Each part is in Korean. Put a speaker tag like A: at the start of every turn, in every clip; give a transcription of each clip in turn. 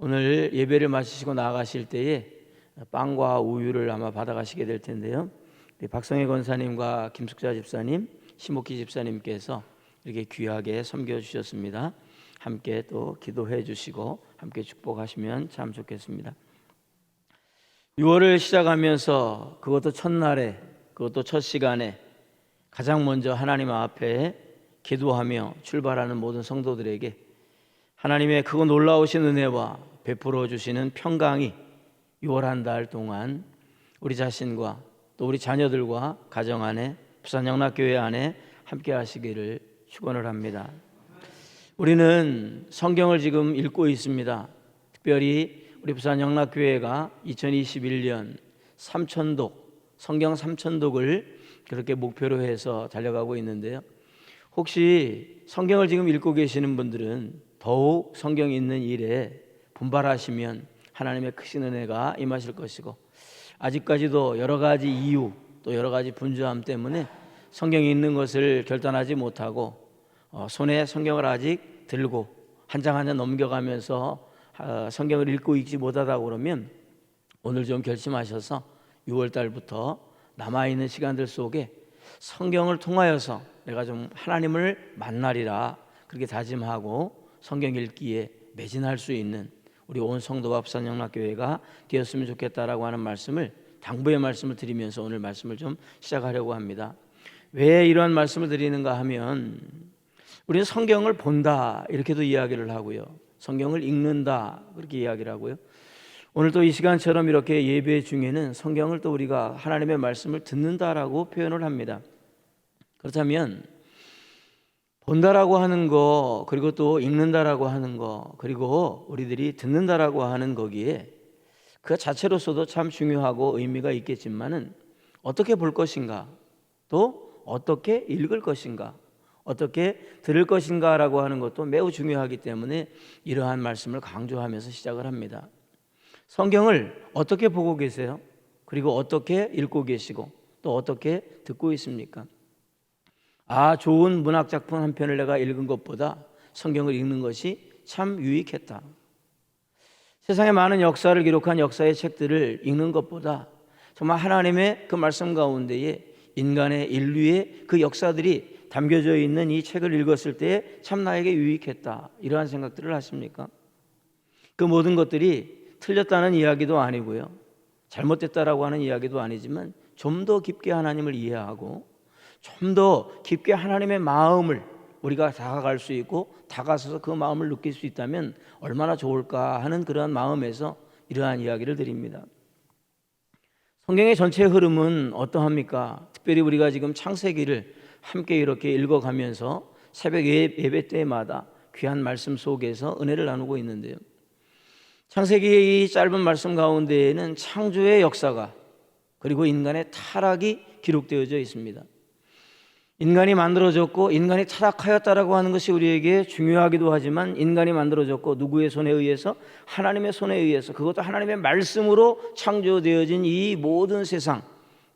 A: 오늘 예배를 마치시고 나가실 때에 빵과 우유를 아마 받아가시게 될 텐데요. 박성혜 권사님과 김숙자 집사님, 심옥희 집사님께서 이렇게 귀하게 섬겨주셨습니다. 함께 또 기도해 주시고 함께 축복하시면 참 좋겠습니다. 6월을 시작하면서 그것도 첫날에, 그것도 첫 시간에 가장 먼저 하나님 앞에 기도하며 출발하는 모든 성도들에게 하나님의 크고 놀라우신 은혜와 베풀어 주시는 평강이 6월 한 달 동안 우리 자신과 또 우리 자녀들과 가정 안에, 부산영락교회 안에 함께 하시기를 축원을 합니다. 우리는 성경을 지금 읽고 있습니다. 특별히 우리 부산영락교회가 2021년 3,000독, 성경 3,000독을 그렇게 목표로 해서 달려가고 있는데요. 혹시 성경을 지금 읽고 계시는 분들은 더욱 성경 읽는 일에 분발하시면 하나님의 크신 은혜가 임하실 것이고, 아직까지도 여러 가지 이유 또 여러 가지 분주함 때문에 성경 읽는 것을 결단하지 못하고 손에 성경을 아직 들고 한 장 한 장 넘겨가면서 성경을 읽고 읽지 못하다 그러면 오늘 좀 결심하셔서 6월 달부터 남아있는 시간들 속에 성경을 통하여서 내가 좀 하나님을 만나리라 그렇게 다짐하고 성경 읽기에 매진할 수 있는 우리 온 성도와 부산영락교회가 되었으면 좋겠다라고 하는 말씀을, 당부의 말씀을 드리면서 오늘 말씀을 좀 시작하려고 합니다. 왜 이러한 말씀을 드리는가 하면 우리는 성경을 본다 이렇게도 이야기를 하고요, 성경을 읽는다 그렇게 이야기를 하고요, 오늘 또 이 시간처럼 이렇게 예배 중에는 성경을 또 우리가 하나님의 말씀을 듣는다라고 표현을 합니다. 그렇다면 본다라고 하는 거, 그리고 또 읽는다라고 하는 거, 그리고 우리들이 듣는다라고 하는 거기에 그 자체로서도 참 중요하고 의미가 있겠지만은 어떻게 볼 것인가, 또 어떻게 읽을 것인가, 어떻게 들을 것인가라고 하는 것도 매우 중요하기 때문에 이러한 말씀을 강조하면서 시작을 합니다. 성경을 어떻게 보고 계세요? 그리고 어떻게 읽고 계시고 또 어떻게 듣고 있습니까? 좋은 문학작품 한 편을 내가 읽은 것보다 성경을 읽는 것이 참 유익했다. 세상에 많은 역사를 기록한 역사의 책들을 읽는 것보다 정말 하나님의 그 말씀 가운데에 인간의 인류의 그 역사들이 담겨져 있는 이 책을 읽었을 때 참 나에게 유익했다, 이러한 생각들을 하십니까? 그 모든 것들이 틀렸다는 이야기도 아니고요, 잘못됐다라고 하는 이야기도 아니지만 좀 더 깊게 하나님을 이해하고 좀 더 깊게 하나님의 마음을 우리가 다가갈 수 있고 다가서서 그 마음을 느낄 수 있다면 얼마나 좋을까 하는 그러한 마음에서 이러한 이야기를 드립니다. 성경의 전체 흐름은 어떠합니까? 특별히 우리가 지금 창세기를 함께 이렇게 읽어가면서 새벽 예배 때마다 귀한 말씀 속에서 은혜를 나누고 있는데요, 창세기의 이 짧은 말씀 가운데에는 창조의 역사가, 그리고 인간의 타락이 기록되어져 있습니다. 인간이 만들어졌고 인간이 타락하였다라고 하는 것이 우리에게 중요하기도 하지만, 인간이 만들어졌고 누구의 손에 의해서? 하나님의 손에 의해서, 그것도 하나님의 말씀으로 창조되어진 이 모든 세상,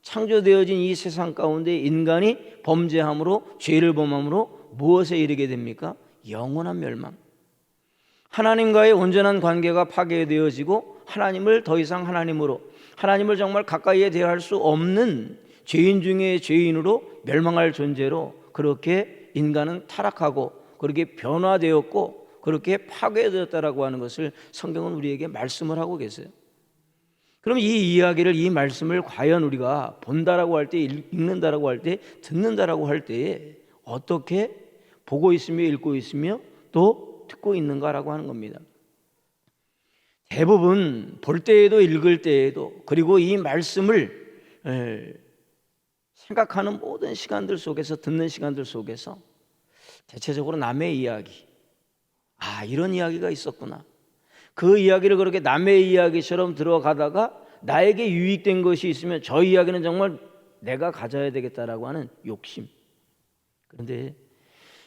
A: 창조되어진 이 세상 가운데 인간이 범죄함으로, 죄를 범함으로 무엇에 이르게 됩니까? 영원한 멸망. 하나님과의 온전한 관계가 파괴되어지고 하나님을 더 이상 하나님으로, 하나님을 정말 가까이에 대할 수 없는 죄인 중에 죄인으로 멸망할 존재로 그렇게 인간은 타락하고 그렇게 변화되었고 그렇게 파괴되었다라고 하는 것을 성경은 우리에게 말씀을 하고 계세요. 그럼 이 이야기를, 이 말씀을 과연 우리가 본다라고 할 때, 읽는다라고 할 때, 듣는다라고 할 때에 어떻게 보고 있으며 읽고 있으며 또 듣고 있는가라고 하는 겁니다. 대부분 볼 때에도 읽을 때에도, 그리고 이 말씀을 생각하는 모든 시간들 속에서, 듣는 시간들 속에서 대체적으로 남의 이야기, 이런 이야기가 있었구나, 그 이야기를 그렇게 남의 이야기처럼 들어가다가 나에게 유익된 것이 있으면 저 이야기는 정말 내가 가져야 되겠다라고 하는 욕심. 그런데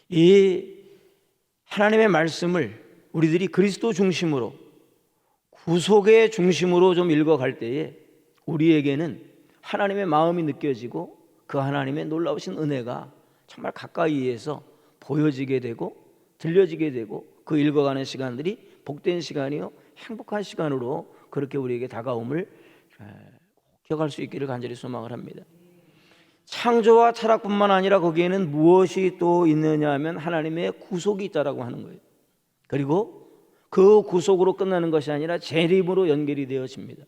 A: 이 하나님의 말씀을 우리들이 그리스도 중심으로, 구속의 중심으로 좀 읽어갈 때에 우리에게는 하나님의 마음이 느껴지고 그 하나님의 놀라우신 은혜가 정말 가까이에서 보여지게 되고 들려지게 되고 그 읽어가는 시간들이 복된 시간이요 행복한 시간으로 그렇게 우리에게 다가옴을 기억할 수 있기를 간절히 소망을 합니다. 창조와 타락뿐만 아니라 거기에는 무엇이 또 있느냐 하면 하나님의 구속이 있다라고 하는 거예요. 그리고 그 구속으로 끝나는 것이 아니라 재림으로 연결이 되어집니다.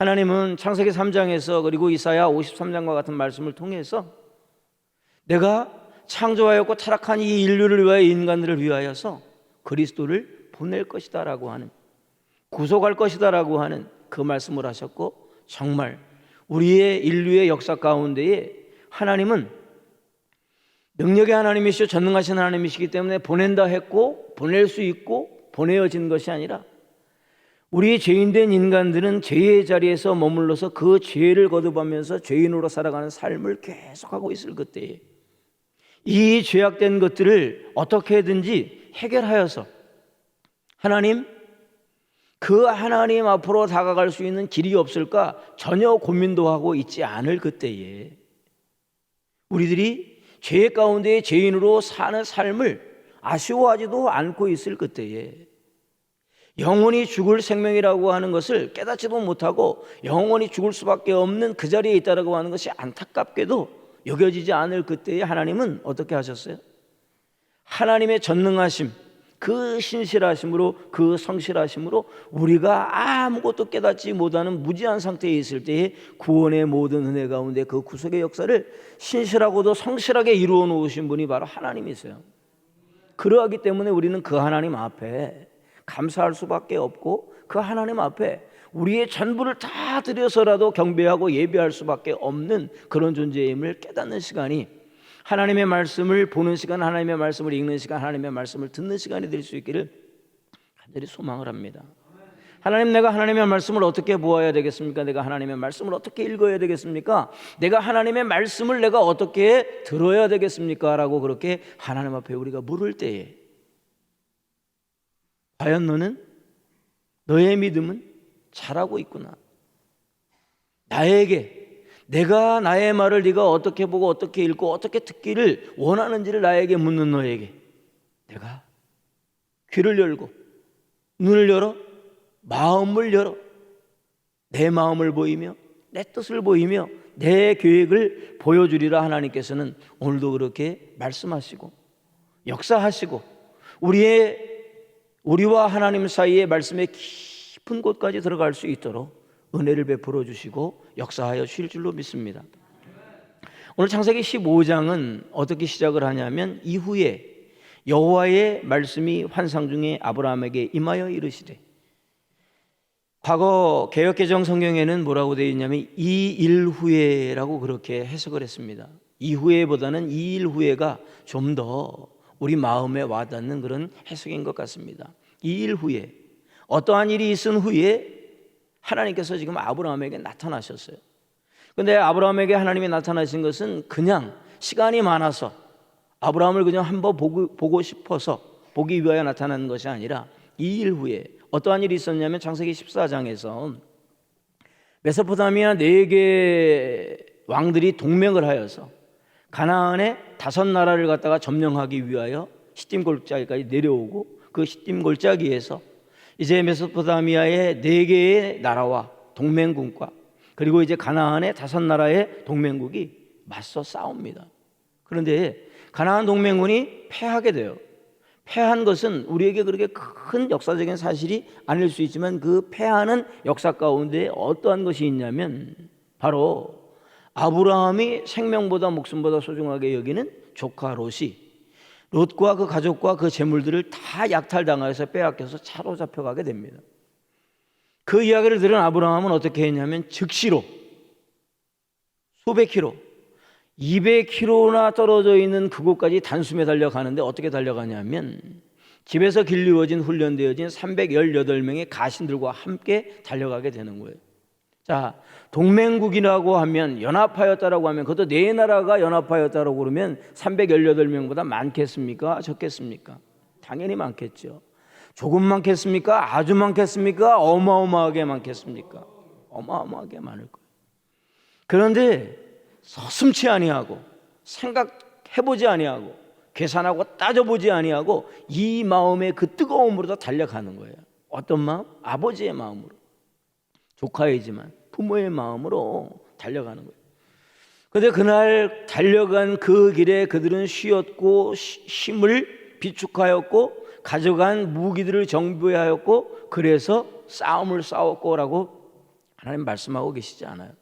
A: 하나님은 창세기 3장에서 그리고 이사야 53장과 같은 말씀을 통해서 내가 창조하였고 타락한 이 인류를 위하여 인간들을 위하여서 그리스도를 보낼 것이다 라고 하는, 구속할 것이다 라고 하는 그 말씀을 하셨고, 정말 우리의 인류의 역사 가운데에 하나님은 능력의 하나님이시오 전능하신 하나님이시기 때문에 보낸다 했고 보낼 수 있고 보내어진 것이 아니라 우리 죄인된 인간들은 죄의 자리에서 머물러서 그 죄를 거듭하면서 죄인으로 살아가는 삶을 계속하고 있을 그때에 이 죄악된 것들을 어떻게든지 해결하여서 하나님, 그 하나님 앞으로 다가갈 수 있는 길이 없을까 전혀 고민도 하고 있지 않을 그때에 우리들이 죄 가운데 죄인으로 사는 삶을 아쉬워하지도 않고 있을 그때에 영원히 죽을 생명이라고 하는 것을 깨닫지도 못하고 영원히 죽을 수밖에 없는 그 자리에 있다라고 하는 것이 안타깝게도 여겨지지 않을 그때에 하나님은 어떻게 하셨어요? 하나님의 전능하심, 그 신실하심으로, 그 성실하심으로 우리가 아무것도 깨닫지 못하는 무지한 상태에 있을 때에 구원의 모든 은혜 가운데 그 구속의 역사를 신실하고도 성실하게 이루어 놓으신 분이 바로 하나님이세요. 그러하기 때문에 우리는 그 하나님 앞에 감사할 수밖에 없고 그 하나님 앞에 우리의 전부를 다 드려서라도 경배하고 예배할 수밖에 없는 그런 존재임을 깨닫는 시간이, 하나님의 말씀을 보는 시간, 하나님의 말씀을 읽는 시간, 하나님의 말씀을 듣는 시간이 될 수 있기를 간절히 소망을 합니다. 하나님, 내가 하나님의 말씀을 어떻게 보아야 되겠습니까? 내가 하나님의 말씀을 어떻게 읽어야 되겠습니까? 내가 하나님의 말씀을 내가 어떻게 들어야 되겠습니까? 라고 그렇게 하나님 앞에 우리가 물을 때에 과연 너의 믿음은 잘하고 있구나. 내가 나의 말을 네가 어떻게 보고 어떻게 읽고 어떻게 듣기를 원하는지를 나에게 묻는 너에게 내가 귀를 열고 눈을 열어 마음을 열어 내 마음을 보이며 내 뜻을 보이며 내 계획을 보여주리라 하나님께서는 오늘도 그렇게 말씀하시고 역사하시고 우리와 하나님 사이의 말씀의 깊은 곳까지 들어갈 수 있도록 은혜를 베풀어 주시고 역사하여 주실 줄로 믿습니다. 오늘 창세기 15장은 어떻게 시작을 하냐면 이후에 여호와의 말씀이 환상 중에 아브라함에게 임하여 이르시되, 과거 개역개정 성경에는 뭐라고 되어 있냐면 이 일 후에라고 그렇게 해석을 했습니다. 이후에보다는 이 일 후에가 좀 더 우리 마음에 와닿는 그런 해석인 것 같습니다. 이 일 후에, 어떠한 일이 있은 후에 하나님께서 지금 아브라함에게 나타나셨어요. 그런데 아브라함에게 하나님이 나타나신 것은 그냥 시간이 많아서 아브라함을 그냥 한번 보고 싶어서 보기 위하여 나타난 것이 아니라 이 일 후에 어떠한 일이 있었냐면 창세기 14장에서 메소포타미아 4개 왕들이 동맹을 하여서 가나안의 5나라를 갖다가 점령하기 위하여 시딤 골짜기까지 내려오고 그 시딤 골짜기에서 이제 메소포타미아의 4개의 나라와 동맹국과 그리고 이제 가나안의 5나라의 동맹국이 맞서 싸웁니다. 그런데 가나안 동맹군이 패하게 돼요. 패한 것은 우리에게 그렇게 큰 역사적인 사실이 아닐 수 있지만 그 패하는 역사 가운데 어떠한 것이 있냐면 바로 아브라함이 생명보다 목숨보다 소중하게 여기는 조카 롯과 그 가족과 그 재물들을 다 약탈당하여서 빼앗겨서 차로 잡혀가게 됩니다. 그 이야기를 들은 아브라함은 어떻게 했냐면 즉시로 수백 킬로 200km나 떨어져 있는 그곳까지 단숨에 달려가는데 어떻게 달려가냐면 집에서 길르어진 훈련되어진 318명의 가신들과 함께 달려가게 되는 거예요. 자, 동맹국이라고 하면 연합하였다라고 하면 그것도 4나라가 연합하였다라고 그러면 318명보다 많겠습니까? 적겠습니까? 당연히 많겠죠. 조금 많겠습니까? 아주 많겠습니까? 어마어마하게 많겠습니까? 어마어마하게 많을 거예요. 그런데 서슴치 아니하고 생각해보지 아니하고 계산하고 따져보지 아니하고 이 마음의 그 뜨거움으로 다 달려가는 거예요. 어떤 마음? 아버지의 마음으로, 조카이지만 부모의 마음으로 달려가는 거예요. 그런데 그날 달려간 그 길에 그들은 쉬었고 힘을 비축하였고 가져간 무기들을 정비하였고 그래서 싸움을 싸웠고라고 하나님 말씀하고 계시지 않아요.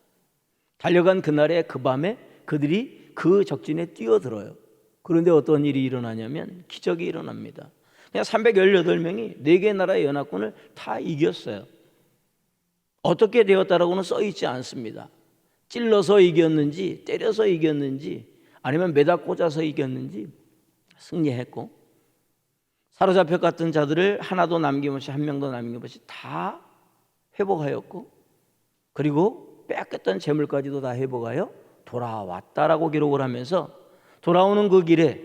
A: 달려간 그날에 그 밤에 그들이 그 적진에 뛰어들어요. 그런데 어떤 일이 일어나냐면 기적이 일어납니다. 그냥 318명이 4개 나라의 연합군을 다 이겼어요. 어떻게 되었다라고는 써있지 않습니다. 찔러서 이겼는지 때려서 이겼는지 아니면 매다 꽂아서 이겼는지 승리했고, 사로잡혀갔던 자들을 하나도 남김없이 한 명도 남김없이 다 회복하였고, 그리고 빼앗겼던 재물까지도 다 회복하여 돌아왔다라고 기록을 하면서, 돌아오는 그 길에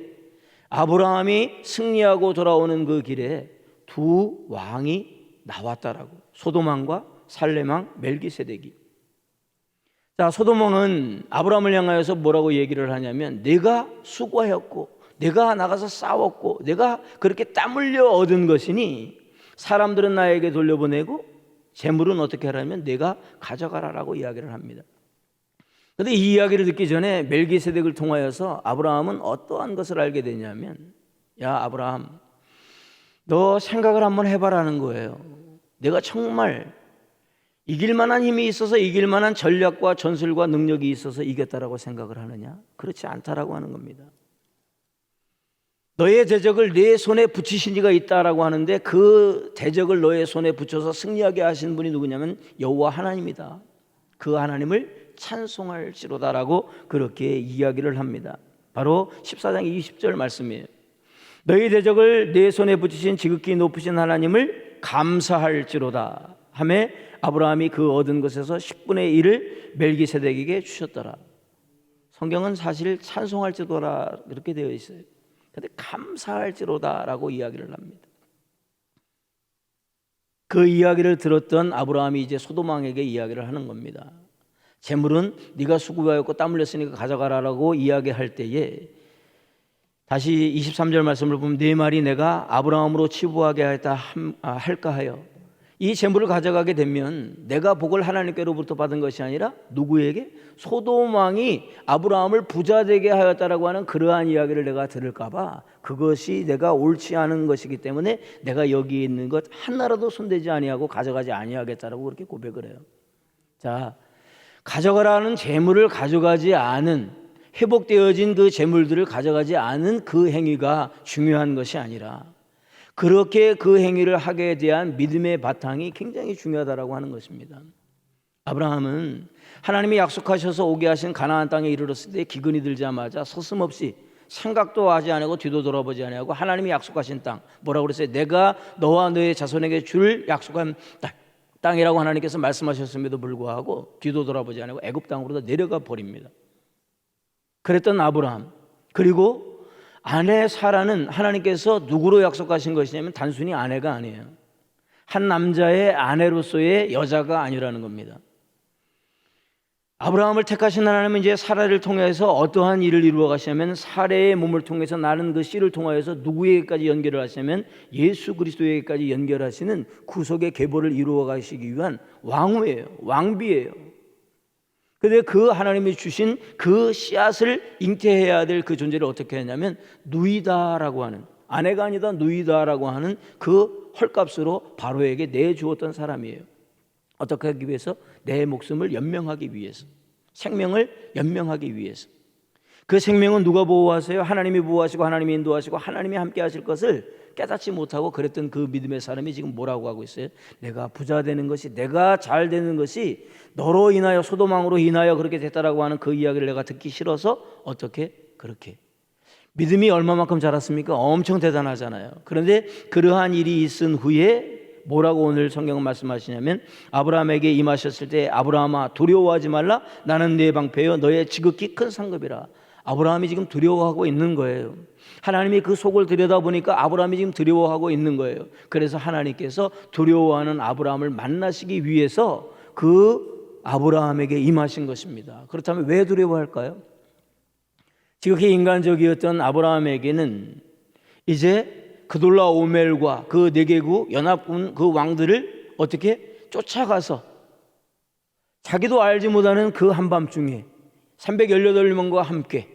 A: 아브라함이 승리하고 돌아오는 그 길에 두 왕이 나왔다라고, 소돔 왕과 살렘 왕 멜기세덱이. 자, 소돔 왕은 아브라함을 향하여서 뭐라고 얘기를 하냐면, 내가 수고하였고 내가 나가서 싸웠고 내가 그렇게 땀 흘려 얻은 것이니 사람들은 나에게 돌려보내고 재물은 어떻게 하라면 내가 가져가라라고 이야기를 합니다. 그런데 이 이야기를 듣기 전에 멜기세덱을 통하여서 아브라함은 어떠한 것을 알게 되냐면, 야 아브라함, 너 생각을 한번 해봐라는 거예요. 내가 정말 이길 만한 힘이 있어서, 이길 만한 전략과 전술과 능력이 있어서 이겼다라고 생각을 하느냐? 그렇지 않다라고 하는 겁니다. 너의 대적을 내 손에 붙이신 이가 있다라고 하는데, 그 대적을 너의 손에 붙여서 승리하게 하신 분이 누구냐면 여호와 하나님이다. 그 하나님을 찬송할지로다라고 그렇게 이야기를 합니다. 바로 14장 20절 말씀이에요. 너희 대적을 내 손에 붙이신 지극히 높으신 하나님을 감사할지로다 하매 아브라함이 그 얻은 것에서 10분의 1을 멜기세덱에게 주셨더라. 성경은 사실 찬송할지로다 그렇게 되어 있어요. 그런데 감사할지로다라고 이야기를 합니다. 그 이야기를 들었던 아브라함이 이제 소돔 왕에게 이야기를 하는 겁니다. 재물은 네가 수고하였고 땀 흘렸으니까 가져가라라고 이야기할 때에, 다시 23절 말씀을 보면 네 말이 내가 아브라함으로 치부하게 할까 하여, 이 재물을 가져가게 되면 내가 복을 하나님께로부터 받은 것이 아니라 누구에게? 소돔 왕이 아브라함을 부자 되게 하였다라고 하는 그러한 이야기를 내가 들을까 봐, 그것이 내가 옳지 않은 것이기 때문에 내가 여기 있는 것 하나라도 손대지 아니하고 가져가지 아니하겠다라고 그렇게 고백을 해요. 자, 가져가라는 재물을 가져가지 않은, 회복되어진 그 재물들을 가져가지 않은 그 행위가 중요한 것이 아니라, 그렇게 그 행위를 하게 대한 믿음의 바탕이 굉장히 중요하다라고 하는 것입니다. 아브라함은 하나님이 약속하셔서 오게 하신 가나안 땅에 이르렀을 때 기근이 들자마자 서슴없이, 생각도 하지 않고 뒤도 돌아보지 아니하고 하나님이 약속하신 땅, 뭐라고 그랬어요? 내가 너와 너의 자손에게 줄 약속한 땅이라고 하나님께서 말씀하셨음에도 불구하고 뒤도 돌아보지 않고 애굽 땅으로 내려가 버립니다. 그랬던 아브라함, 그리고 아내 사라는 하나님께서 누구로 약속하신 것이냐면 단순히 아내가 아니에요. 한 남자의 아내로서의 여자가 아니라는 겁니다. 아브라함을 택하신 하나님은 이제 사라를 통해서 어떠한 일을 이루어 가시냐면, 사라의 몸을 통해서 나는 그 씨를 통하여서 누구에게까지 연결을 하시냐면 예수 그리스도에게까지 연결하시는 구속의 계보를 이루어 가시기 위한 왕후예요. 왕비예요. 그런데 그 하나님이 주신 그 씨앗을 잉태해야 될 그 존재를 어떻게 했냐면 누이다라고 하는, 아내가 아니다 누이다라고 하는 그 헐값으로 바로에게 내주었던 사람이에요. 어떻게 하기 위해서? 내 목숨을 연명하기 위해서, 생명을 연명하기 위해서. 그 생명은 누가 보호하세요? 하나님이 보호하시고 하나님이 인도하시고 하나님이 함께 하실 것을 깨닫지 못하고 그랬던 그 믿음의 사람이 지금 뭐라고 하고 있어요? 내가 부자 되는 것이, 내가 잘 되는 것이 너로 인하여, 소돔 왕으로 인하여 그렇게 됐다라고 하는 그 이야기를 내가 듣기 싫어서 어떻게 그렇게. 믿음이 얼마만큼 자랐습니까? 엄청 대단하잖아요. 그런데 그러한 일이 있은 후에 뭐라고 오늘 성경은 말씀하시냐면, 아브라함에게 임하셨을 때 아브라함아 두려워하지 말라, 나는 네 방패여 너의 지극히 큰 상급이라. 아브라함이 지금 두려워하고 있는 거예요. 하나님이 그 속을 들여다보니까 아브라함이 지금 두려워하고 있는 거예요. 그래서 하나님께서 두려워하는 아브라함을 만나시기 위해서 그 아브라함에게 임하신 것입니다. 그렇다면 왜 두려워할까요? 지극히 인간적이었던 아브라함에게는 이제 그돌라오멜과 그 네개국 연합군 그 왕들을 어떻게 쫓아가서 자기도 알지 못하는 그 한밤중에 318명과 함께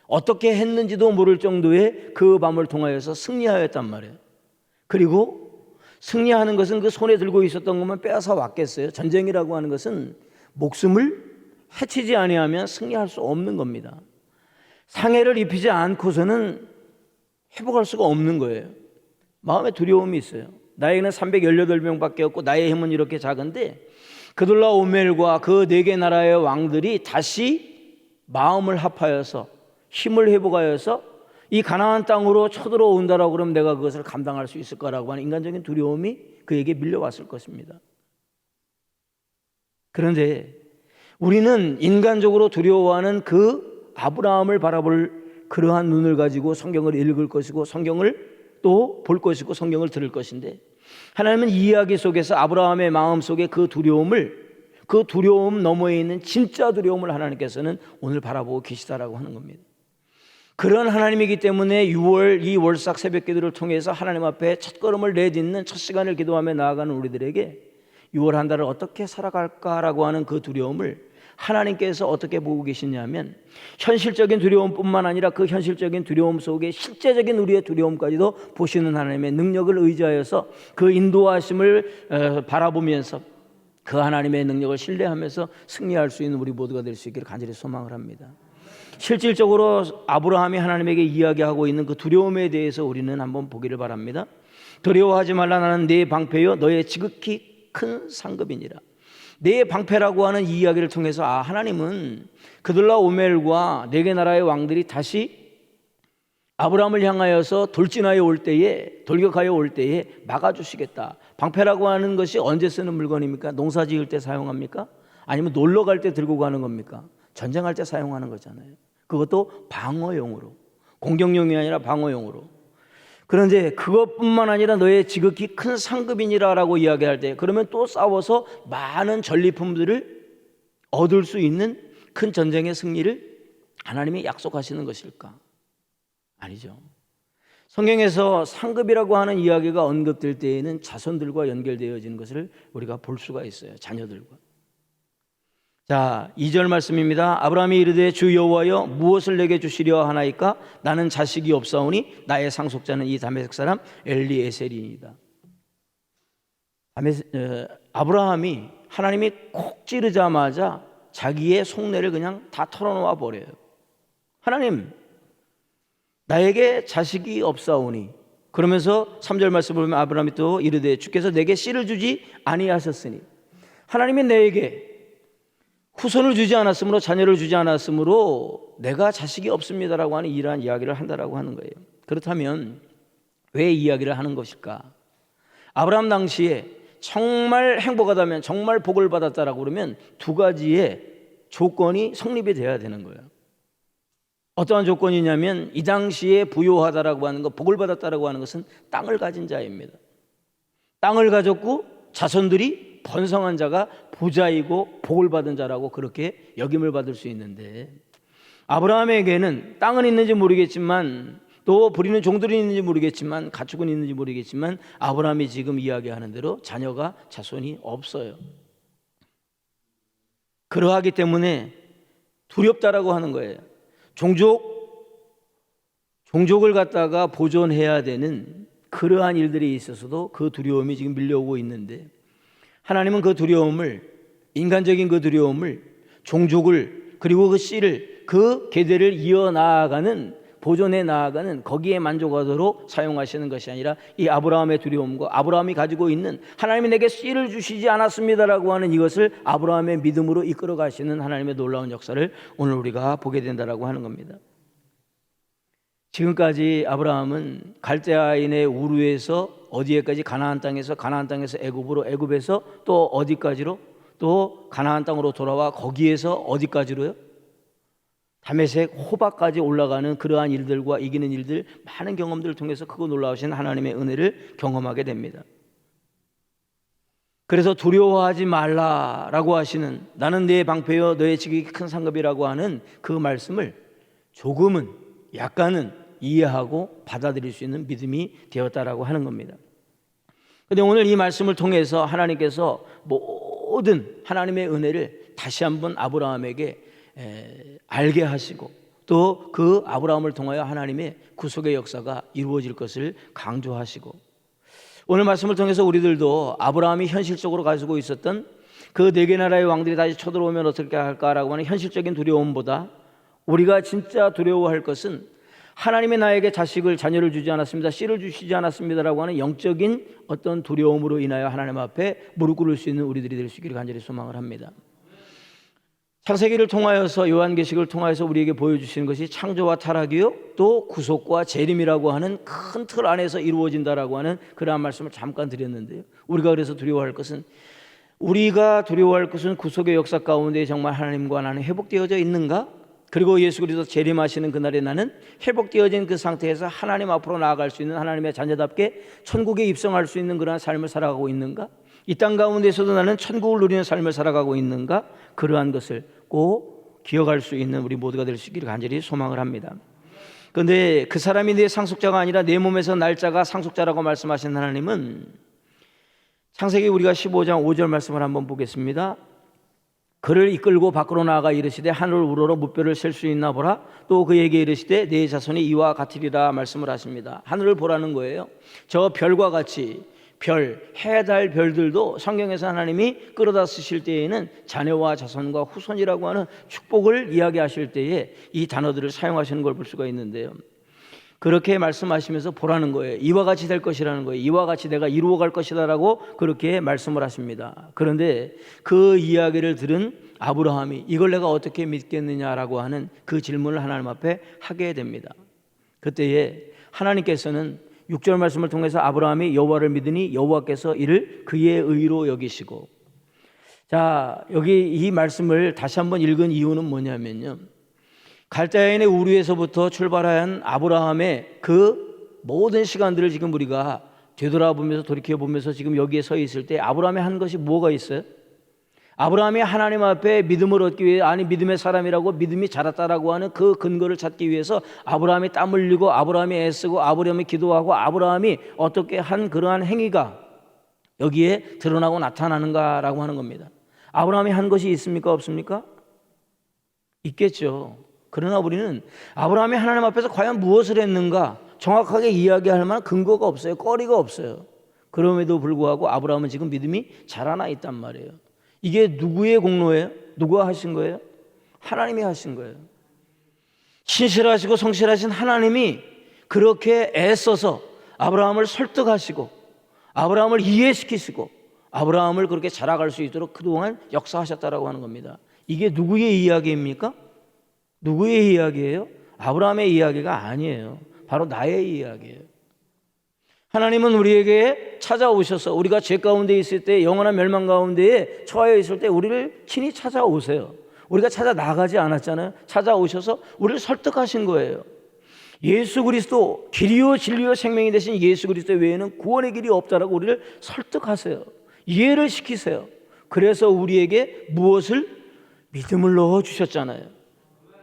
A: 어떻게 했는지도 모를 정도의 그 밤을 통하여서 승리하였단 말이에요. 그리고 승리하는 것은 그 손에 들고 있었던 것만 빼앗아 왔겠어요? 전쟁이라고 하는 것은 목숨을 해치지 아니하면 승리할 수 없는 겁니다. 상해를 입히지 않고서는 회복할 수가 없는 거예요. 마음에 두려움이 있어요. 나에게는 318명밖에 없고 나의 힘은 이렇게 작은데 그돌라오멜과 그 4개 나라의 왕들이 다시 마음을 합하여서 힘을 회복하여서 이 가나안 땅으로 쳐들어온다라고 그러면 내가 그것을 감당할 수 있을까라고 하는 인간적인 두려움이 그에게 밀려왔을 것입니다. 그런데 우리는 인간적으로 두려워하는 그 아브라함을 바라볼 그러한 눈을 가지고 성경을 읽을 것이고 성경을 또 볼 것이고 성경을 들을 것인데, 하나님은 이 이야기 속에서 아브라함의 마음속에 그 두려움 너머에 있는 진짜 두려움을 하나님께서는 오늘 바라보고 계시다라고 하는 겁니다. 그런 하나님이기 때문에 6월 이 월삭 새벽 기도를 통해서 하나님 앞에 첫걸음을 내딛는 첫 시간을 기도하며 나아가는 우리들에게 6월 한 달을 어떻게 살아갈까라고 하는 그 두려움을 하나님께서 어떻게 보고 계시냐면, 현실적인 두려움뿐만 아니라 그 현실적인 두려움 속에 실제적인 우리의 두려움까지도 보시는 하나님의 능력을 의지하여서 그 인도하심을 바라보면서 그 하나님의 능력을 신뢰하면서 승리할 수 있는 우리 모두가 될 수 있기를 간절히 소망을 합니다. 실질적으로 아브라함이 하나님에게 이야기하고 있는 그 두려움에 대해서 우리는 한번 보기를 바랍니다. 두려워하지 말라, 나는 네 방패요 너의 지극히 큰 상급이니라. 네 방패라고 하는 이 이야기를 통해서 하나님은 그돌라오멜과 4개 나라의 왕들이 다시 아브라함을 향하여서 돌진하여 올 때에, 돌격하여 올 때에 막아주시겠다. 방패라고 하는 것이 언제 쓰는 물건입니까? 농사 지을 때 사용합니까? 아니면 놀러 갈 때 들고 가는 겁니까? 전쟁할 때 사용하는 거잖아요. 그것도 방어용으로, 공격용이 아니라 방어용으로. 그런데 그것뿐만 아니라 너의 지극히 큰 상급이니라라고 이야기할 때, 그러면 또 싸워서 많은 전리품들을 얻을 수 있는 큰 전쟁의 승리를 하나님이 약속하시는 것일까? 아니죠. 성경에서 상급이라고 하는 이야기가 언급될 때에는 자손들과 연결되어지는 것을 우리가 볼 수가 있어요. 자녀들과. 자, 2절 말씀입니다. 아브라함이 이르되 주 여호와여 무엇을 내게 주시려 하나이까? 나는 자식이 없사오니 나의 상속자는 이 다메섹 사람 엘리에셀이니이다. 아브라함이 하나님이 콕 찌르자마자 자기의 속내를 그냥 다 털어놓아 버려요. 하나님, 나에게 자식이 없사오니. 그러면서 3절 말씀을 보면 아브라함이 또 이르되 주께서 내게 씨를 주지 아니하셨으니, 하나님이 내게 후손을 주지 않았으므로, 자녀를 주지 않았으므로 내가 자식이 없습니다라고 하는 이러한 이야기를 한다라고 하는 거예요. 그렇다면 왜 이야기를 하는 것일까? 아브라함 당시에 정말 행복하다면, 정말 복을 받았다라고 그러면 2가지의 조건이 성립이 돼야 되는 거예요. 어떠한 조건이냐면, 이 당시에 부요하다라고 하는 것, 복을 받았다라고 하는 것은 땅을 가진 자입니다. 땅을 가졌고 자손들이 번성한 자가 부자이고 복을 받은 자라고 그렇게 역임을 받을 수 있는데, 아브라함에게는 땅은 있는지 모르겠지만, 또 부리는 종들이 있는지 모르겠지만, 가축은 있는지 모르겠지만, 아브라함이 지금 이야기하는 대로 자녀가, 자손이 없어요. 그러하기 때문에 두렵다라고 하는 거예요. 종족을 갖다가 보존해야 되는 그러한 일들이 있어서도 그 두려움이 지금 밀려오고 있는데, 하나님은 그 두려움을, 인간적인 그 두려움을, 종족을, 그리고 그 씨를, 그 계대를 이어나가는, 보존해 나아가는, 거기에 만족하도록 사용하시는 것이 아니라 이 아브라함의 두려움과 아브라함이 가지고 있는 하나님이 내게 씨를 주시지 않았습니다라고 하는 이것을 아브라함의 믿음으로 이끌어 가시는 하나님의 놀라운 역사를 오늘 우리가 보게 된다라고 하는 겁니다. 지금까지 아브라함은 갈대아인의 우르에서 어디에까지? 가나안 땅에서 애굽으로, 애굽에서 또 어디까지로? 또 가나안 땅으로 돌아와 거기에서 어디까지로요? 다메섹 호박까지 올라가는 그러한 일들과 이기는 일들, 많은 경험들을 통해서 크고 놀라우신 하나님의 은혜를 경험하게 됩니다. 그래서 두려워하지 말라라고 하시는, 나는 네 방패여 너의 지극히 큰 상급이라고 하는 그 말씀을 조금은 약간은 이해하고 받아들일 수 있는 믿음이 되었다라고 하는 겁니다. 그런데 오늘 이 말씀을 통해서 하나님께서 모든 하나님의 은혜를 다시 한번 아브라함에게 알게 하시고 또 그 아브라함을 통하여 하나님의 구속의 역사가 이루어질 것을 강조하시고, 오늘 말씀을 통해서 우리들도 아브라함이 현실적으로 가지고 있었던 그 네 개 나라의 왕들이 다시 쳐들어오면 어떻게 할까라고 하는 현실적인 두려움보다 우리가 진짜 두려워할 것은 하나님이 나에게 자녀를 주지 않았습니다, 씨를 주시지 않았습니다라고 하는 영적인 어떤 두려움으로 인하여 하나님 앞에 무릎 꿇을 수 있는 우리들이 될 수 있기를 간절히 소망을 합니다. 창세기를 통하여서, 요한계시록을 통하여서 우리에게 보여주시는 것이 창조와 타락이요 또 구속과 재림이라고 하는 큰 틀 안에서 이루어진다라고 하는 그러한 말씀을 잠깐 드렸는데요, 우리가 그래서 두려워할 것은 구속의 역사 가운데 정말 하나님과 나는 회복되어져 있는가? 그리고 예수 그리스도 재림하시는 그날에 나는 회복되어진 그 상태에서 하나님 앞으로 나아갈 수 있는 하나님의 자녀답게 천국에 입성할 수 있는 그러한 삶을 살아가고 있는가? 이 땅 가운데서도 나는 천국을 누리는 삶을 살아가고 있는가? 그러한 것을 꼭 기억할 수 있는 우리 모두가 될 수 있기를 간절히 소망을 합니다. 그런데 그 사람이 내 상속자가 아니라 내 몸에서 날 자가 상속자라고 말씀하신 하나님은, 창세기 우리가 15장 5절 말씀을 한번 보겠습니다. 그를 이끌고 밖으로 나아가 이르시되 하늘 우러러 무뼈를 셀 수 있나 보라. 또 그에게 이르시되 네 자손이 이와 같으리라 말씀을 하십니다. 하늘을 보라는 거예요. 저 별과 같이 별, 해, 달, 별들도 성경에서 하나님이 끌어다 쓰실 때에는 자녀와 자손과 후손이라고 하는 축복을 이야기하실 때에 이 단어들을 사용하시는 걸 볼 수가 있는데요, 그렇게 말씀하시면서 보라는 거예요. 이와 같이 될 것이라는 거예요. 이와 같이 내가 이루어갈 것이다라고 그렇게 말씀을 하십니다. 그런데 그 이야기를 들은 아브라함이 이걸 내가 어떻게 믿겠느냐라고 하는 그 질문을 하나님 앞에 하게 됩니다. 그때에 하나님께서는 6절 말씀을 통해서 아브라함이 여호와를 믿으니 여호와께서 이를 그의 의로 여기시고, 자, 여기 이 말씀을 다시 한번 읽은 이유는 뭐냐면요, 갈대아인의 우르에서부터 출발한 아브라함의 그 모든 시간들을 지금 우리가 되돌아보면서 돌이켜보면서 지금 여기에 서 있을 때 아브라함이 한 것이 뭐가 있어요? 아브라함이 하나님 앞에 믿음을 얻기 위해, 아니 믿음의 사람이라고 믿음이 자랐다라고 하는 그 근거를 찾기 위해서 아브라함이 땀 흘리고 아브라함이 애쓰고 아브라함이 기도하고 아브라함이 어떻게 한 그러한 행위가 여기에 드러나고 나타나는가라고 하는 겁니다. 아브라함이 한 것이 있습니까? 없습니까? 있겠죠. 그러나 우리는 아브라함이 하나님 앞에서 과연 무엇을 했는가 정확하게 이야기할 만한 근거가 없어요. 거리가 없어요. 그럼에도 불구하고 아브라함은 지금 믿음이 자라나 있단 말이에요. 이게 누구의 공로예요? 누가 하신 거예요? 하나님이 하신 거예요. 신실하시고 성실하신 하나님이 그렇게 애써서 아브라함을 설득하시고 아브라함을 이해시키시고 아브라함을 그렇게 자라갈 수 있도록 그동안 역사하셨다라고 하는 겁니다. 이게 누구의 이야기입니까? 누구의 이야기예요? 아브라함의 이야기가 아니에요. 바로 나의 이야기예요. 하나님은 우리에게 찾아오셔서 우리가 죄 가운데 있을 때, 영원한 멸망 가운데에 처해 있을 때 우리를 친히 찾아오세요. 우리가 찾아 나가지 않았잖아요. 찾아오셔서 우리를 설득하신 거예요. 예수 그리스도 길이요 진리요 생명이 되신 예수 그리스도 외에는 구원의 길이 없다라고 우리를 설득하세요. 이해를 시키세요. 그래서 우리에게 무엇을? 믿음을 넣어주셨잖아요.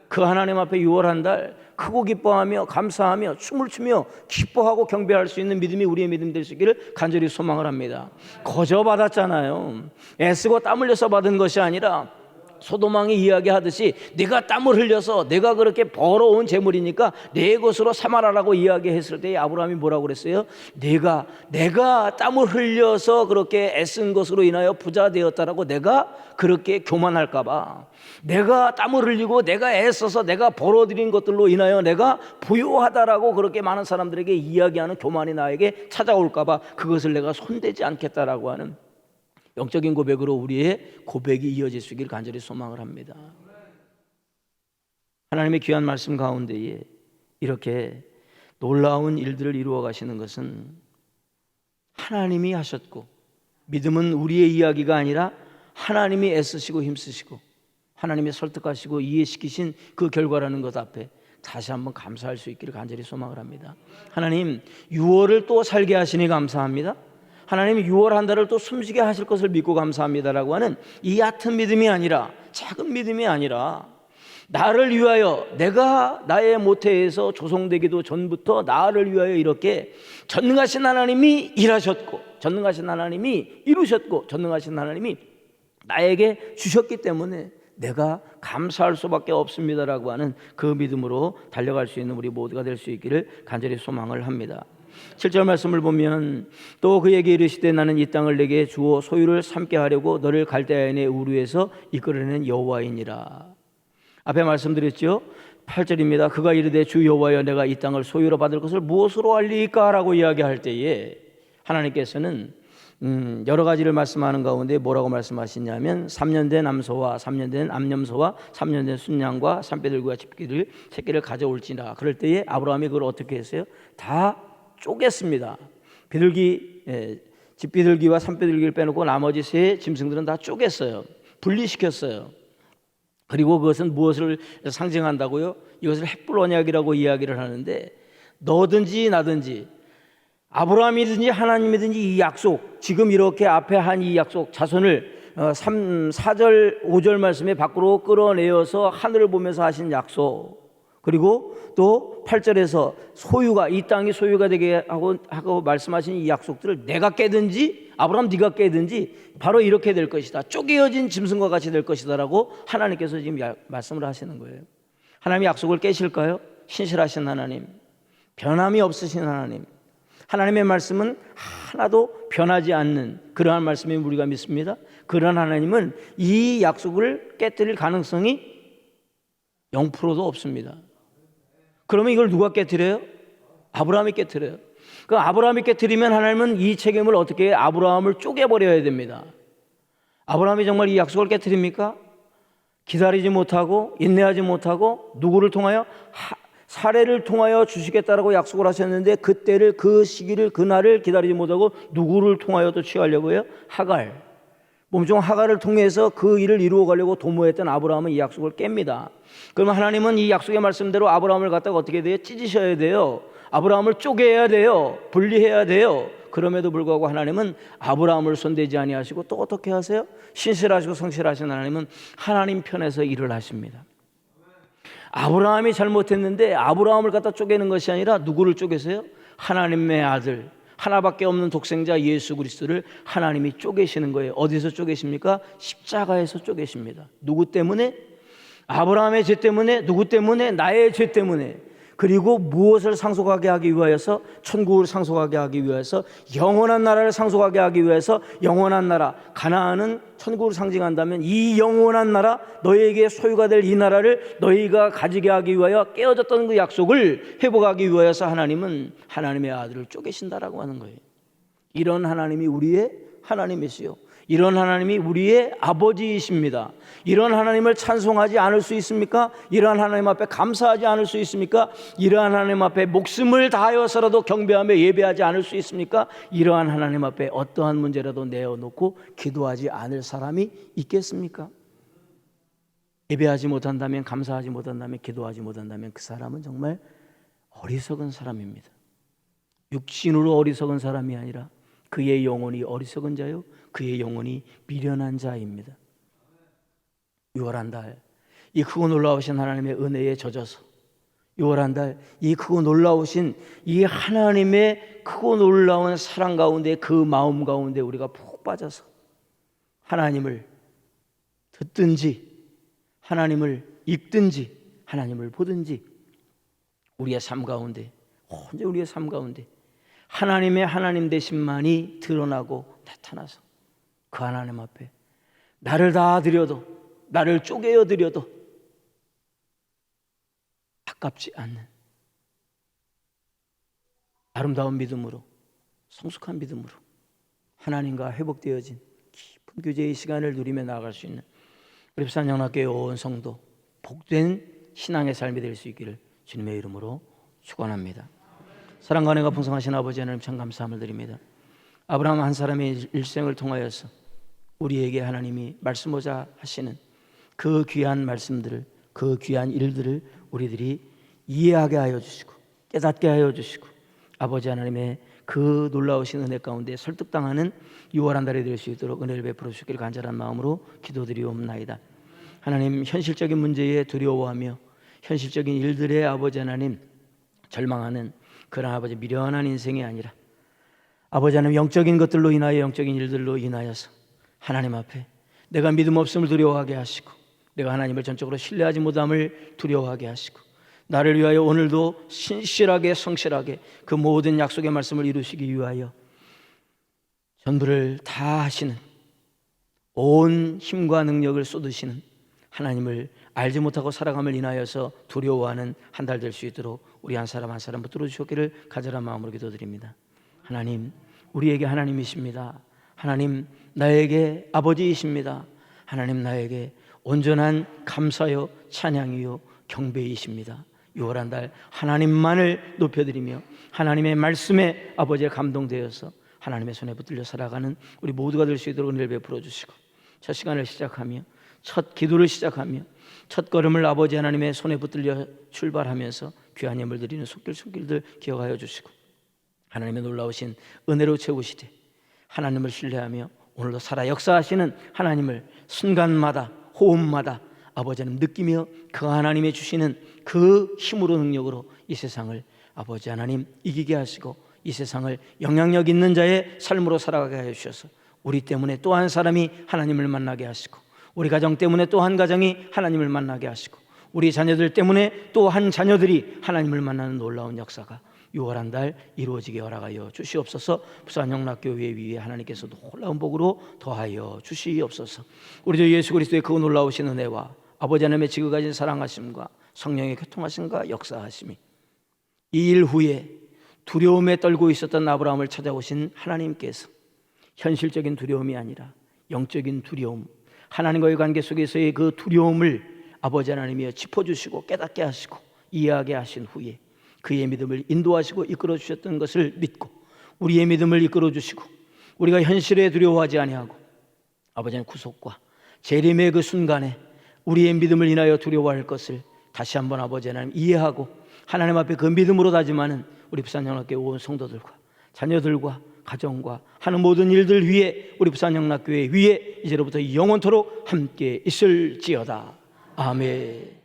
A: 그 하나님 앞에 6월 한 달 크고 기뻐하며 감사하며 춤을 추며 기뻐하고 경배할 수 있는 믿음이 우리의 믿음 될 수 있기를 간절히 소망을 합니다. 거저 받았잖아요. 애쓰고 땀 흘려서 받은 것이 아니라 소도망이 이야기하듯이 내가 땀을 흘려서 내가 그렇게 벌어온 재물이니까 내 것으로 삼아라라고 이야기했을 때 아브라함이 뭐라고 그랬어요? 내가 땀을 흘려서 그렇게 애쓴 것으로 인하여 부자 되었다라고 내가 그렇게 교만할까 봐, 내가 땀을 흘리고 내가 애써서 내가 벌어들인 것들로 인하여 내가 부유하다라고 그렇게 많은 사람들에게 이야기하는 교만이 나에게 찾아올까 봐 그것을 내가 손대지 않겠다라고 하는 영적인 고백으로 우리의 고백이 이어질 수 있기를 간절히 소망을 합니다. 하나님의 귀한 말씀 가운데에 이렇게 놀라운 일들을 이루어 가시는 것은 하나님이 하셨고, 믿음은 우리의 이야기가 아니라 하나님이 애쓰시고 힘쓰시고 하나님이 설득하시고 이해시키신 그 결과라는 것 앞에 다시 한번 감사할 수 있기를 간절히 소망을 합니다. 하나님 6월을 또 살게 하시니 감사합니다. 하나님이 6월 한 달을 또 숨쉬게 하실 것을 믿고 감사합니다라고 하는 이 얕은 믿음이 아니라, 작은 믿음이 아니라 나를 위하여, 내가 나의 모태에서 조성되기도 전부터 나를 위하여 이렇게 전능하신 하나님이 일하셨고, 전능하신 하나님이 이루셨고, 전능하신 하나님이 나에게 주셨기 때문에 내가 감사할 수밖에 없습니다라고 하는 그 믿음으로 달려갈 수 있는 우리 모두가 될 수 있기를 간절히 소망을 합니다. 7절 말씀을 보면 또 그에게 이르시되 나는 이 땅을 내게 주어 소유를 삼게 하려고 너를 갈대아인의 우르에서 이끌어낸 여호와이니라. 앞에 말씀드렸죠. 8절입니다. 그가 이르되 주 여호와여 내가 이 땅을 소유로 받을 것을 무엇으로 알리까? 라고 이야기할 때에 하나님께서는 여러 가지를 말씀하는 가운데 뭐라고 말씀하시냐면 3년 된 암소와 3년 된 암염소와 3년 된 순양과 산배들과 새끼를 가져올지라. 그럴 때에 아브라함이 그걸 어떻게 했어요? 다 쪼갰습니다. 집비둘기와 산배들기를 빼놓고 나머지 세 짐승들은 다 쪼갰어요. 분리시켰어요. 그리고 그것은 무엇을 상징한다고요? 이것을 헷불 언약이라고 이야기를 하는데, 너든지 나든지 아브라함이든지 하나님이든지 이 약속, 지금 이렇게 앞에 한 이 약속, 자손을 4절 5절 말씀에 밖으로 끌어내어서 하늘을 보면서 하신 약속, 그리고 또 8절에서 소유가, 이 땅이 소유가 되게 하고 말씀하신 이 약속들을 내가 깨든지 아브라함 네가 깨든지 바로 이렇게 될 것이다, 쪼개어진 짐승과 같이 될 것이다 라고 하나님께서 지금 말씀을 하시는 거예요. 하나님이 약속을 깨실까요? 신실하신 하나님, 변함이 없으신 하나님, 하나님의 말씀은 하나도 변하지 않는 그러한 말씀이 우리가 믿습니다. 그러한 하나님은 이 약속을 깨뜨릴 가능성이 0%도 없습니다. 그러면 이걸 누가 깨뜨려요? 아브라함이 깨뜨려요. 그 아브라함이 깨뜨리면 하나님은 이 책임을 어떻게 해요? 아브라함을 쪼개버려야 됩니다. 아브라함이 정말 이 약속을 깨뜨립니까? 기다리지 못하고 인내하지 못하고 누구를 통하여? 사례를 통하여 주시겠다라고 약속을 하셨는데 그때를, 그 시기를, 그날을 기다리지 못하고 누구를 통하여 또 취하려고 해요? 하갈, 몸종 하갈을 통해서 그 일을 이루어 가려고 도모했던 아브라함은 이 약속을 깹니다. 그러면 하나님은 이 약속의 말씀대로 아브라함을 갖다가 어떻게 돼요? 찢으셔야 돼요. 아브라함을 쪼개야 돼요. 분리해야 돼요. 그럼에도 불구하고 하나님은 아브라함을 손대지 아니하시고 또 어떻게 하세요? 신실하시고 성실하신 하나님은 하나님 편에서 일을 하십니다. 아브라함이 잘못했는데 아브라함을 갖다 쪼개는 것이 아니라 누구를 쪼개세요? 하나님의 아들, 하나밖에 없는 독생자 예수 그리스도를 하나님이 쪼개시는 거예요. 어디서 쪼개십니까? 십자가에서 쪼개십니다. 누구 때문에? 아브라함의 죄 때문에. 누구 때문에? 나의 죄 때문에. 그리고 무엇을 상속하게 하기 위하여서? 천국을 상속하게 하기 위해서, 영원한 나라를 상속하게 하기 위해서. 영원한 나라, 가나안은 천국을 상징한다면 이 영원한 나라, 너희에게 소유가 될 이 나라를 너희가 가지게 하기 위하여 깨어졌던 그 약속을 회복하기 위하여서 하나님은 하나님의 아들을 쪼개신다라고 하는 거예요. 이런 하나님이 우리의 하나님이시요, 이런 하나님이 우리의 아버지이십니다. 이런 하나님을 찬송하지 않을 수 있습니까? 이러한 하나님 앞에 감사하지 않을 수 있습니까? 이러한 하나님 앞에 목숨을 다하여서라도 경배하며 예배하지 않을 수 있습니까? 이러한 하나님 앞에 어떠한 문제라도 내어놓고 기도하지 않을 사람이 있겠습니까? 예배하지 못한다면, 감사하지 못한다면, 기도하지 못한다면 그 사람은 정말 어리석은 사람입니다. 육신으로 어리석은 사람이 아니라 그의 영혼이 어리석은 자요, 그의 영혼이 미련한 자입니다. 6월한 달, 이 크고 놀라우신 하나님의 은혜에 젖어서 6월한 달, 이 크고 놀라우신 이 하나님의 크고 놀라운 사랑 가운데, 그 마음 가운데 우리가 푹 빠져서 하나님을 듣든지 하나님을 읽든지 하나님을 보든지 우리의 삶 가운데, 혼자 우리의 삶 가운데 하나님의 하나님 되심만이 드러나고 나타나서 그 하나님 앞에 나를 다 드려도, 나를 쪼개어 드려도 아깝지 않는 아름다운 믿음으로, 성숙한 믿음으로 하나님과 회복되어진 깊은 교제의 시간을 누리며 나아갈 수 있는 우리 부산영락교회 온 성도 복된 신앙의 삶이 될 수 있기를 주님의 이름으로 축원합니다. 사랑과 은혜가 풍성하신 아버지 하나님, 참 감사함을 드립니다. 아브라함 한 사람의 일생을 통하여서 우리에게 하나님이 말씀하자 하시는 그 귀한 말씀들을, 그 귀한 일들을 우리들이 이해하게 하여 주시고 깨닫게 하여 주시고 아버지 하나님의 그 놀라우신 은혜 가운데 설득당하는 6월 한 달이 될 수 있도록 은혜를 베풀어 주시길 간절한 마음으로 기도드리옵나이다. 하나님, 현실적인 문제에 두려워하며 현실적인 일들에 아버지 하나님 절망하는 그런 아버지 미련한 인생이 아니라 아버지 하나님 영적인 것들로 인하여 영적인 일들로 인하여서 하나님 앞에 내가 믿음 없음을 두려워하게 하시고 내가 하나님을 전적으로 신뢰하지 못함을 두려워하게 하시고 나를 위하여 오늘도 신실하게 성실하게 그 모든 약속의 말씀을 이루시기 위하여 전부를 다 하시는 온 힘과 능력을 쏟으시는 하나님을 알지 못하고 살아감을 인하여서 두려워하는 한 달 될 수 있도록 우리 한 사람 한 사람 붙들어 주셨기를 간절한 마음으로 기도드립니다. 하나님, 우리에게 하나님이십니다. 하나님, 나에게 아버지이십니다. 하나님, 나에게 온전한 감사요 찬양이요 경배이십니다. 6월 한 달 하나님만을 높여드리며 하나님의 말씀에 아버지에 감동되어서 하나님의 손에 붙들려 살아가는 우리 모두가 될 수 있도록 은혜를 베풀어 주시고 첫 시간을 시작하며 첫 기도를 시작하며 첫 걸음을 아버지 하나님의 손에 붙들려 출발하면서 귀한 예물 드리는 손길들 기억하여 주시고 하나님의 놀라우신 은혜로 채우시되 하나님을 신뢰하며 오늘도 살아 역사하시는 하나님을 순간마다 호흡마다 아버지 하나님 느끼며 그 하나님의 주시는 그 힘으로 능력으로 이 세상을 아버지 하나님 이기게 하시고 이 세상을 영향력 있는 자의 삶으로 살아가게 하여 주셔서 우리 때문에 또 한 사람이 하나님을 만나게 하시고 우리 가정 때문에 또 한 가정이 하나님을 만나게 하시고 우리 자녀들 때문에 또 한 자녀들이 하나님을 만나는 놀라운 역사가 6월 한 달 이루어지게 허락하여 주시옵소서. 부산영락교회 위에 하나님께서 놀라운 복으로 더하여 주시옵소서. 우리 주 예수 그리스도의 그 놀라우신 은혜와 아버지 하나님의 지극하신 사랑하심과 성령의 교통하심과 역사하심이 이 일 후에 두려움에 떨고 있었던 아브라함을 찾아오신 하나님께서 현실적인 두려움이 아니라 영적인 두려움, 하나님과의 관계 속에서의 그 두려움을 아버지 하나님이 짚어주시고 깨닫게 하시고 이해하게 하신 후에 그의 믿음을 인도하시고 이끌어 주셨던 것을 믿고 우리의 믿음을 이끌어 주시고 우리가 현실에 두려워하지 아니하고 아버지 하나님 구속과 재림의 그 순간에 우리의 믿음을 인하여 두려워할 것을 다시 한번 아버지 하나님 이해하고 하나님 앞에 그 믿음으로 다짐하는 우리 부산영락교회 온 성도들과 자녀들과 가정과 하는 모든 일들 위에 우리 부산영락교회 위에 이제로부터 영원토록 함께 있을지어다. 아멘.